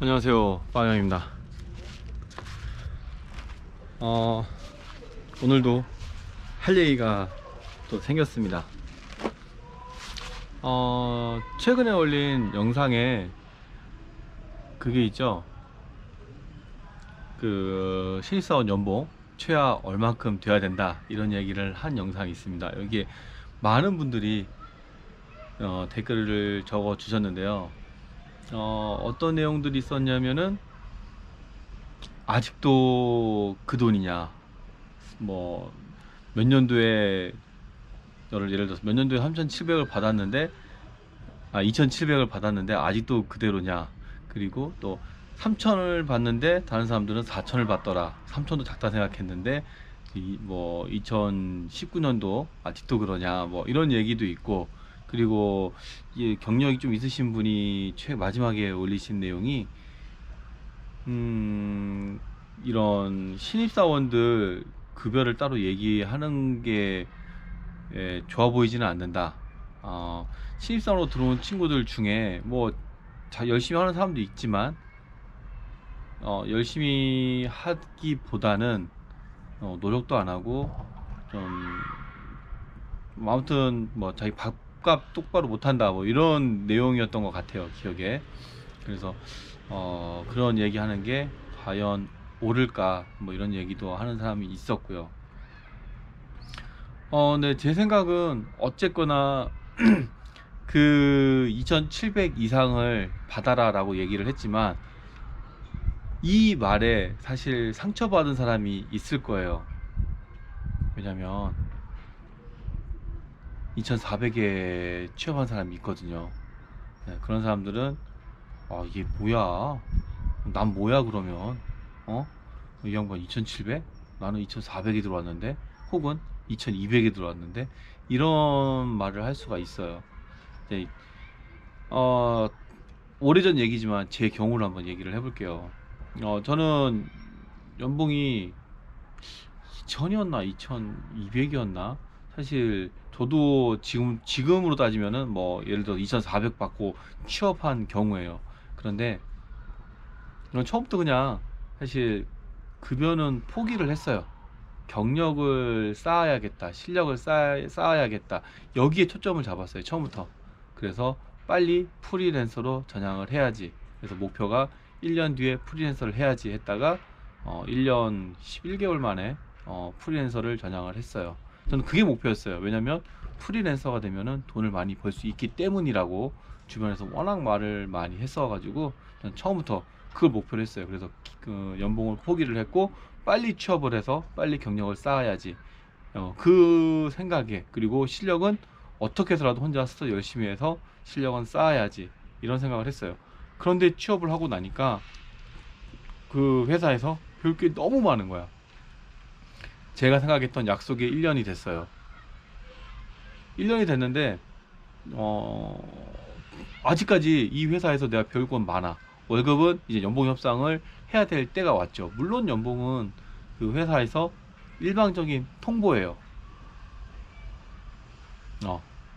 안녕하세요, 빵형입니다. 오늘도 할 얘기가 또 생겼습니다. 최근에 올린 영상에 그게 있죠. 그 신입사원 연봉 최하 얼만큼 돼야 된다, 이런 얘기를 한 영상이 있습니다. 여기에 많은 분들이 댓글을 적어 주셨는데요. 어떤 내용들이 있었냐면은, 아직도 그 돈이냐, 뭐 몇 년도에, 예를 들어서 몇 년도에 3,700을 받았는데, 2,700을 받았는데 아직도 그대로냐, 그리고 또 3,000을 받는데 다른 사람들은 4,000을 받더라, 3,000도 작다 생각했는데 뭐 2019년도 아직도 그러냐, 뭐 이런 얘기도 있고, 그리고 이 경력이 좀 있으신 분이 마지막에 올리신 내용이, 이런 신입사원들 급여를 따로 얘기하는 게 좋아 보이지는 않는다. 신입사원으로 들어온 친구들 중에 뭐 열심히 하는 사람도 있지만, 열심히 하기보다는 노력도 안 하고, 좀 아무튼 뭐 자기 밥값 똑바로 못한다, 뭐 이런 내용이었던 것 같아요, 기억에. 그래서 그런 얘기하는 게 과연 옳을까, 뭐 이런 얘기도 하는 사람이 있었고요. 네, 제 생각은 어쨌거나 그 2,700 이상을 받아라 라고 얘기를 했지만, 이 말에 사실 상처받은 사람이 있을 거예요. 왜냐면 2,400에 취업한 사람이 있거든요. 네, 그런 사람들은 이게 뭐야, 난 뭐야 그러면, 어? 이 양반 2,700? 나는 2,400이 들어왔는데, 혹은 2,200이 들어왔는데, 이런 말을 할 수가 있어요. 네, 어, 오래전 얘기지만 제 경우를 한번 얘기를 해볼게요. 저는 연봉이 2,000이었나 2,200이었나, 사실 저도 지금으로 따지면은 뭐 예를 들어 2,400 받고 취업한 경우에요. 그런데 저는 처음부터 그냥 사실 급여는 포기를 했어요. 경력을 쌓아야겠다, 실력을 쌓아야겠다, 여기에 초점을 잡았어요, 처음부터. 그래서 빨리 프리랜서로 전향을 해야지. 그래서 목표가 1년 뒤에 프리랜서를 해야지 했다가 1년 11개월 만에 프리랜서를 전향을 했어요. 저는 그게 목표였어요. 왜냐면 프리랜서가 되면은 돈을 많이 벌 수 있기 때문이라고 주변에서 워낙 말을 많이 했어가지고, 저는 처음부터 그걸 목표로 했어요. 그래서 그 연봉을 포기를 했고, 빨리 취업을 해서 빨리 경력을 쌓아야지, 그 생각에, 그리고 실력은 어떻게 해서라도 혼자 스스로 열심히 해서 실력은 쌓아야지, 이런 생각을 했어요. 그런데 취업을 하고 나니까 그 회사에서 배울 게 너무 많은 거야. 제가 생각했던 약속이 1년이 됐어요. 1년이 됐는데 어, 아직까지 이 회사에서 내가 배울 건 많아. 월급은 이제 연봉 협상을 해야 될 때가 왔죠. 물론 연봉은 그 회사에서 일방적인 통보예요.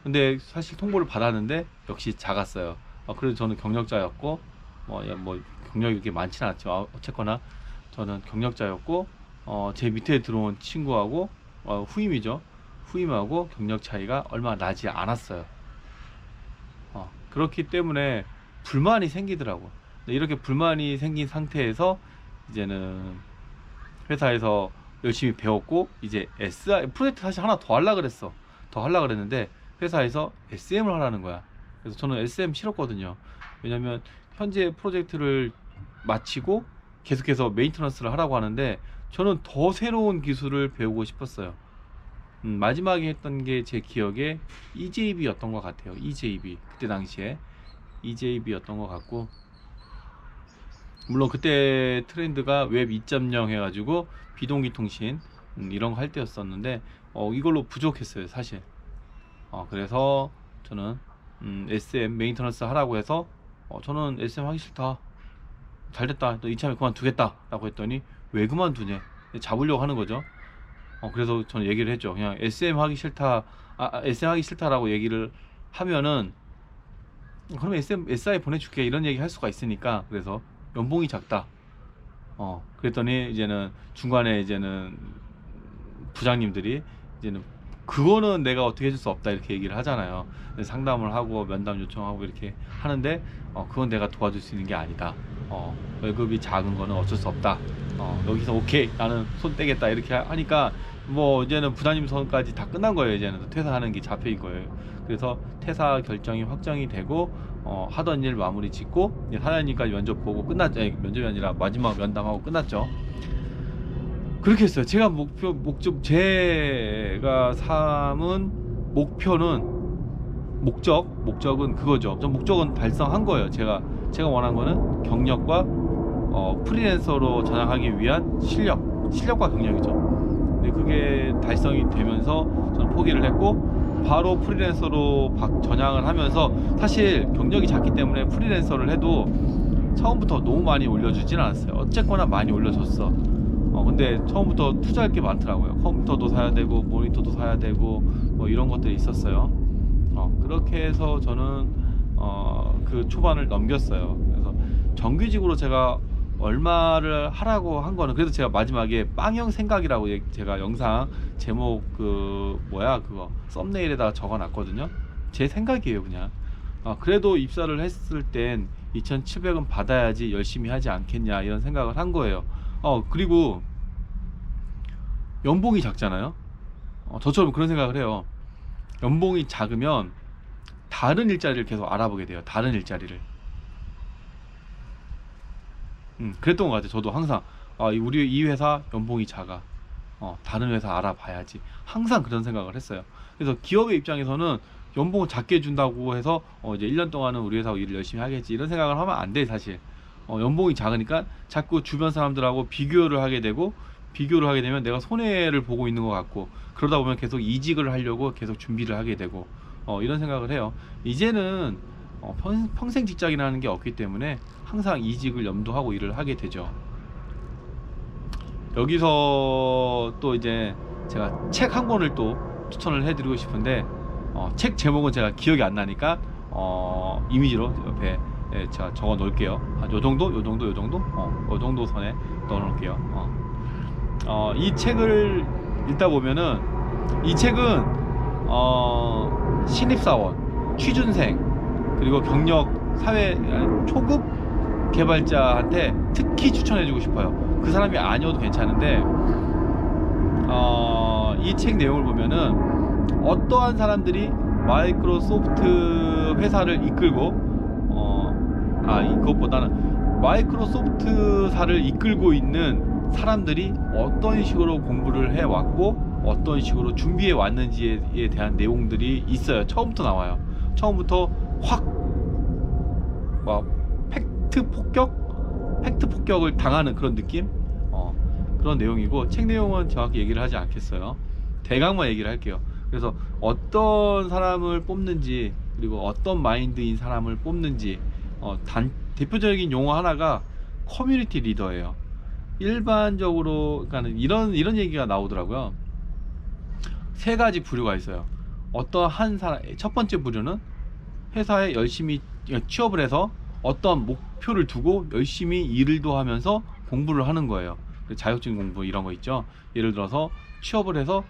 근데 사실 통보를 받았는데 역시 작았어요. 그래도 저는 경력자였고, 뭐 경력이 그렇게 많지는 않지만, 어쨌거나 저는 경력자였고, 제 밑에 들어온 친구하고, 후임이죠. 후임하고 경력 차이가 얼마 나지 않았어요. 그렇기 때문에 불만이 생기더라고. 근데 이렇게 불만이 생긴 상태에서 이제는 회사에서 열심히 배웠고, 이제 SI 프로젝트 사실 하나 더 하려 그랬어. 더 하려 그랬는데 회사에서 SM을 하라는 거야. 그래서 저는 SM 싫었거든요. 왜냐면 현재 프로젝트를 마치고 계속해서 메인터넌스를 하라고 하는데, 저는 더 새로운 기술을 배우고 싶었어요. 마지막에 했던 게 제 기억에 EJB였던 것 같아요. EJB, 그때 당시에 EJB였던 것 같고, 물론 그때 트렌드가 웹 2.0 해가지고 비동기 통신, 이런 거 할 때였었는데, 이걸로 부족했어요, 사실. 그래서 저는 SM 메인터넌스 하라고 해서, 저는 SM 하기 싫다, 잘됐다, 너 이참에 그만두겠다 라고 했더니, 왜 그만두냐, 잡으려고 하는 거죠. 그래서 저는 얘기를 했죠. 그냥 SM 하기 싫다, SM 하기 싫다라고 얘기를 하면은, 그러면 SM, SI 보내줄게, 이런 얘기 할 수가 있으니까. 그래서 연봉이 작다. 그랬더니 이제는 중간에 이제는 부장님들이 이제는 그거는 내가 어떻게 해줄 수 없다 이렇게 얘기를 하잖아요. 상담을 하고 면담 요청하고 이렇게 하는데 그건 내가 도와줄 수 있는 게 아니다. 월급이 작은 거는 어쩔 수 없다. 여기서 오케이 나는 손 떼겠다 이렇게 하니까 뭐 이제는 부장님 선까지 다 끝난 거예요. 이제는 퇴사하는 게 잡혀인 거예요. 그래서 퇴사 결정이 확정이 되고 하던 일 마무리 짓고 사장님까지 면접 보고 끝났죠. 면접이 아니라 마지막 면담하고 끝났죠. 그렇게 했어요. 제가 제가 삼은 목적은 그거죠. 전 목적은 달성한 거예요. 제가 원한 거는 경력과 프리랜서로 전향하기 위한 실력과 경력이죠. 근데 그게 달성이 되면서 저는 포기를 했고 바로 프리랜서로 전향을 하면서 사실 경력이 작기 때문에 프리랜서를 해도 처음부터 너무 많이 올려주진 않았어요. 어쨌거나 많이 올려줬어. 근데 처음부터 투자할 게 많더라고요. 컴퓨터도 사야 되고 모니터도 사야 되고 뭐 이런 것들이 있었어요. 그렇게 해서 저는 그 초반을 넘겼어요. 그래서 정규직으로 제가 얼마를 하라고 한 거는 그래서 제가 마지막에 빵형 생각이라고 제가 영상 제목 그거 썸네일에다가 적어 놨거든요. 제 생각이에요. 그냥 그래도 입사를 했을 땐 2,700은 받아야지 열심히 하지 않겠냐 이런 생각을 한 거예요. 그리고 연봉이 작잖아요. 저처럼 그런 생각을 해요. 연봉이 작으면 다른 일자리를 계속 알아보게 돼요. 다른 일자리를. 그랬던 것 같아요. 저도 항상 우리 이 회사 연봉이 작아. 다른 회사 알아봐야지. 항상 그런 생각을 했어요. 그래서 기업의 입장에서는 연봉을 작게 준다고 해서 이제 1년 동안은 우리 회사하고 일을 열심히 하겠지 이런 생각을 하면 안 돼. 사실 연봉이 작으니까 자꾸 주변 사람들하고 비교를 하게 되고 비교를 하게 되면 내가 손해를 보고 있는 것 같고 그러다 보면 계속 이직을 하려고 계속 준비를 하게 되고 이런 생각을 해요. 이제는 평생 직장이라는 게 없기 때문에 항상 이직을 염두하고 일을 하게 되죠. 여기서 또 이제 제가 책 한 권을 또 추천을 해드리고 싶은데 책 제목은 제가 기억이 안 나니까 이미지로 옆에 제가 적어 놓을게요. 요 정도 선에 넣어 놓을게요. 이 책을 읽다 보면은 이 책은 신입사원, 취준생 그리고 경력 사회 초급 개발자한테 특히 추천해주고 싶어요. 그 사람이 아니어도 괜찮은데 이 책 내용을 보면은 어떠한 사람들이 마이크로소프트 회사를 이끌고 이것보다는 마이크로소프트사를 이끌고 있는 사람들이 어떤 식으로 공부를 해왔고 어떤 식으로 준비해 왔는지에 대한 내용들이 있어요. 처음부터 나와요. 처음부터 확 팩트 폭격을 당하는 그런 느낌? 그런 내용이고 책 내용은 정확히 얘기를 하지 않겠어요. 대강만 얘기를 할게요. 그래서 어떤 사람을 뽑는지 그리고 어떤 마인드인 사람을 뽑는지 대표적인 용어 하나가 커뮤니티 리더예요. 일반적으로 그러니까 이런 얘기가 나오더라고요. 세 가지 부류가 있어요. 어떤 한 사람 첫 번째 부류는 회사에 열심히 취업을 해서 어떤 목표를 두고 열심히 일도 하면서 공부를 하는 거예요. 자격증 공부 이런 거 있죠. 예를 들어서 취업을 해서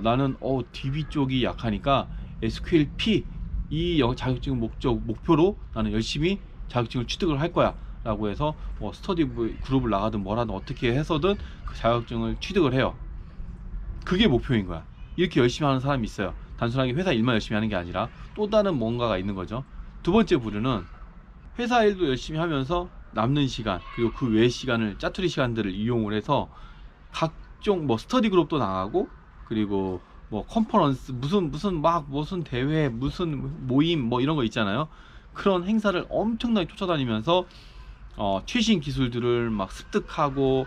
나는 DB 쪽이 약하니까 SQLP 이 자격증 목표로 나는 열심히 자격증을 취득을 할 거야 라고 해서 스터디 그룹을 나가든 뭐라든 어떻게 해서든 그 자격증을 취득을 해요. 그게 목표인 거야. 이렇게 열심히 하는 사람이 있어요. 단순하게 회사 일만 열심히 하는 게 아니라 또 다른 뭔가가 있는 거죠. 두 번째 부류는 회사 일도 열심히 하면서 남는 시간 그리고 그 외 시간을 짜투리 시간들을 이용을 해서 각종 스터디 그룹도 나가고 그리고 컨퍼런스 무슨 대회 무슨 모임 이런 거 있잖아요. 그런 행사를 엄청나게 쫓아다니면서 최신 기술들을 막 습득하고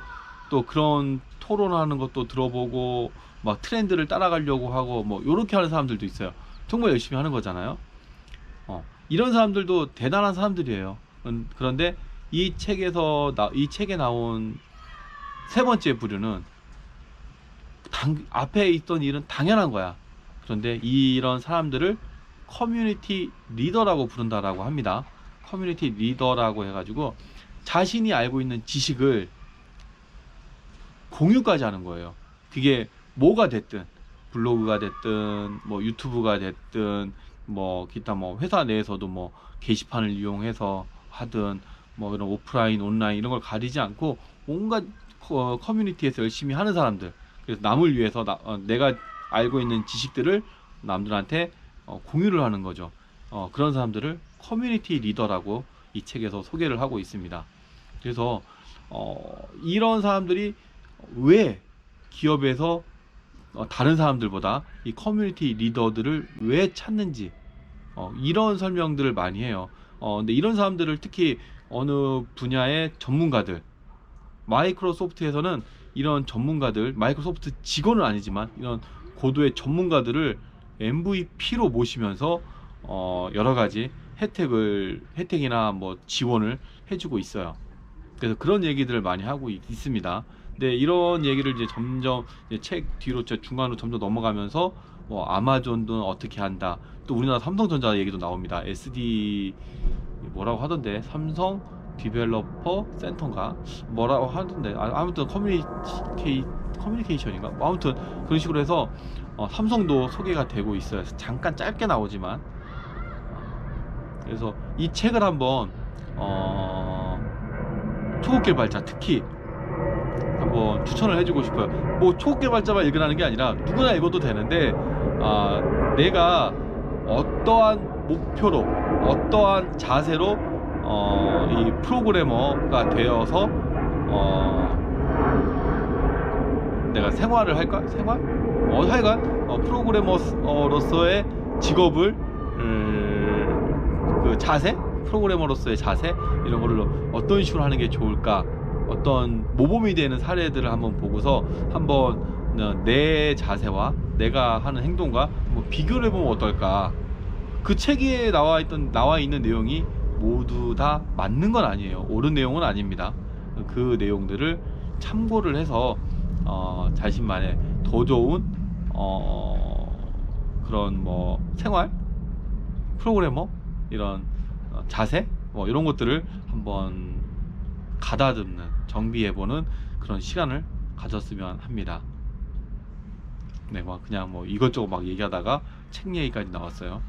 또 그런 토론하는 것도 들어보고 막 트렌드를 따라가려고 하고 요렇게 하는 사람들도 있어요. 정말 열심히 하는 거잖아요. 이런 사람들도 대단한 사람들이에요. 그런데 이 책에 나온 세 번째 부류는 앞에 있던 일은 당연한 거야. 그런데 이런 사람들을 커뮤니티 리더라고 부른다라고 합니다. 커뮤니티 리더라고 해가지고 자신이 알고 있는 지식을 공유까지 하는 거예요. 그게 뭐가 됐든, 블로그가 됐든 뭐 유튜브가 됐든 뭐 기타 뭐 회사 내에서도 뭐 게시판을 이용해서 하든 뭐 이런 오프라인 온라인 이런 걸 가리지 않고 온갖 커뮤니티에서 열심히 하는 사람들, 그래서 남을 위해서 내가 알고 있는 지식들을 남들한테 공유를 하는 거죠. 그런 사람들을 커뮤니티 리더라고 이 책에서 소개를 하고 있습니다. 그래서 이런 사람들이 왜 기업에서 다른 사람들보다 이 커뮤니티 리더들을 왜 찾는지 이런 설명들을 많이 해요. 근데 이런 사람들을 특히 어느 분야의 전문가들, 마이크로소프트에서는 이런 전문가들, 마이크로소프트 직원은 아니지만 이런 고도의 전문가들을 MVP로 모시면서 여러 가지 혜택이나 뭐 지원을 해주고 있어요. 그래서 그런 얘기들을 많이 하고 있습니다. 근데 이런 얘기를 이제 점점 이제 책 뒤로 중간으로 점점 넘어가면서 뭐 아마존도 어떻게 한다. 또 우리나라 삼성전자 얘기도 나옵니다. SD 뭐라고 하던데, 삼성 디벨로퍼 센터인가 뭐라고 하던데, 아무튼 커뮤니케이션인가 뭐 아무튼 그런 식으로 해서 삼성도 소개가 되고 있어요. 잠깐 짧게 나오지만. 그래서 이 책을 한번 초급 개발자 특히 한번 추천을 해주고 싶어요. 뭐 초급 개발자만 읽으라는 게 아니라 누구나 읽어도 되는데, 내가 어떠한 목표로, 어떠한 자세로 이 프로그래머가 되어서 내가 생활을 할까? 하여간 프로그래머로서의 직업을 그 자세? 프로그래머로서의 자세? 이런 거를 어떤 식으로 하는 게 좋을까? 어떤 모범이 되는 사례들을 한번 보고서 한번 내 자세와 내가 하는 행동과 한번 비교를 해보면 어떨까? 그 책에 나와 있는 내용이 모두 다 맞는 건 아니에요. 옳은 내용은 아닙니다. 그 내용들을 참고를 해서 자신만의 더 좋은 그런 뭐 생활, 프로그래머 이런 자세 뭐 이런 것들을 한번 가다듬는, 정비해보는 그런 시간을 가졌으면 합니다. 네, 뭐 그냥 뭐 이것저것 막 얘기하다가 책 얘기까지 나왔어요.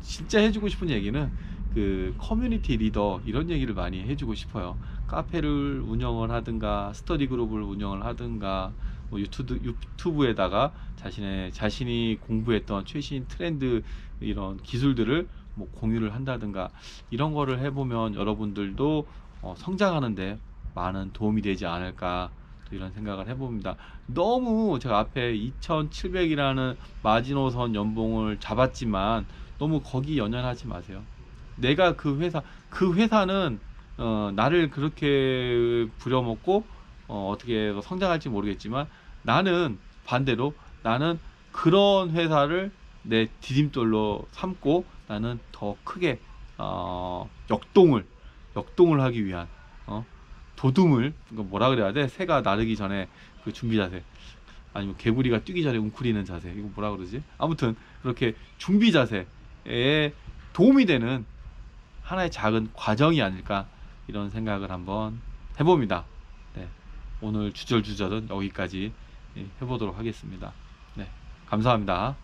진짜 해주고 싶은 얘기는 그 커뮤니티 리더 이런 얘기를 많이 해주고 싶어요. 카페를 운영을 하든가 스터디 그룹을 운영을 하든가 뭐 유튜브에다가 자신이 공부했던 최신 트렌드 이런 기술들을 뭐 공유를 한다든가 이런 거를 해보면 여러분들도 성장하는데 많은 도움이 되지 않을까, 또 이런 생각을 해봅니다. 너무 제가 앞에 2700이라는 마지노선 연봉을 잡았지만 너무 거기 연연하지 마세요. 내가 그 회사는 나를 그렇게 부려먹고 어떻게 성장할지 모르겠지만, 나는 반대로 나는 그런 회사를 내 디딤돌로 삼고 나는 더 크게 역동을 하기 위한 도둠을, 뭐라 그래야 돼? 새가 나르기 전에 그 준비 자세, 아니면 개구리가 뛰기 전에 웅크리는 자세, 이거 뭐라 그러지? 아무튼 그렇게 준비 자세에 도움이 되는 하나의 작은 과정이 아닐까, 이런 생각을 한번 해봅니다. 네, 오늘 주절은 여기까지 해보도록 하겠습니다. 네, 감사합니다.